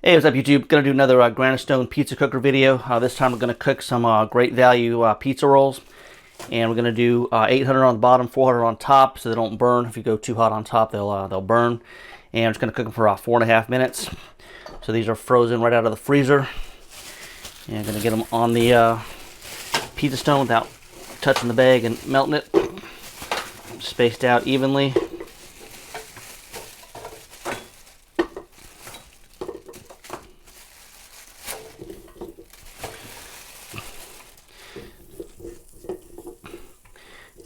Hey, what's up YouTube? Gonna do another Granitestone pizza cooker video. This time we're gonna cook some great value pizza rolls. And we're gonna do 800 on the bottom, 400 on top, so they don't burn. If you go too hot on top, they'll burn. And I'm just gonna cook them for 4.5 minutes. So these are frozen right out of the freezer. And I'm gonna get them on the pizza stone without touching the bag and melting it. Spaced out evenly.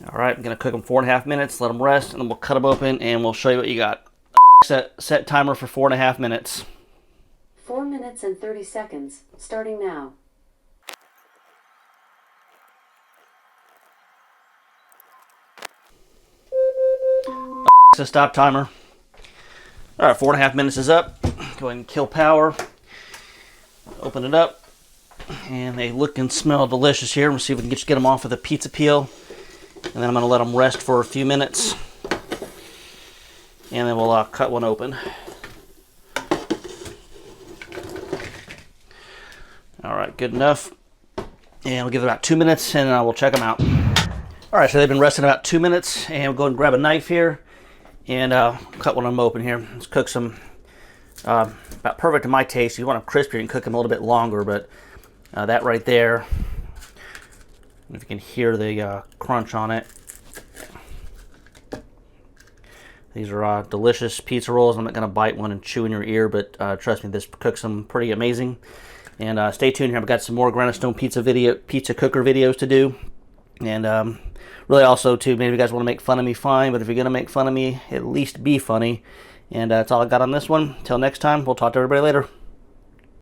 Alright, I'm going to cook them 4.5 minutes, let them rest, and then we'll cut them open and we'll show you what you got. Set timer for 4.5 minutes. 4 minutes and 30 seconds, starting now. Stop timer. Alright, 4.5 minutes is up. Go ahead and kill power. Open it up. And they look and smell delicious here. We'll see if we can just get them off with a pizza peel. And then I'm going to let them rest for a few minutes. And then we'll cut one open. Alright, good enough. And we'll give it about 2 minutes and we'll check them out. Alright, so they've been resting about 2 minutes. And we'll go and grab a knife here. And cut one of them open here. Let's cook some, about perfect to my taste. If you want them crispier, you can cook them a little bit longer. But that right there, if you can hear the crunch on it. These are delicious pizza rolls. I'm not going to bite one and chew in your ear, but trust me, this cooks them pretty amazing. And stay tuned here. I've got some more Granitestone pizza cooker videos to do. And really also, too, maybe you guys want to make fun of me, fine. But if you're going to make fun of me, at least be funny. And that's all I got on this one. Until next time, we'll talk to everybody later.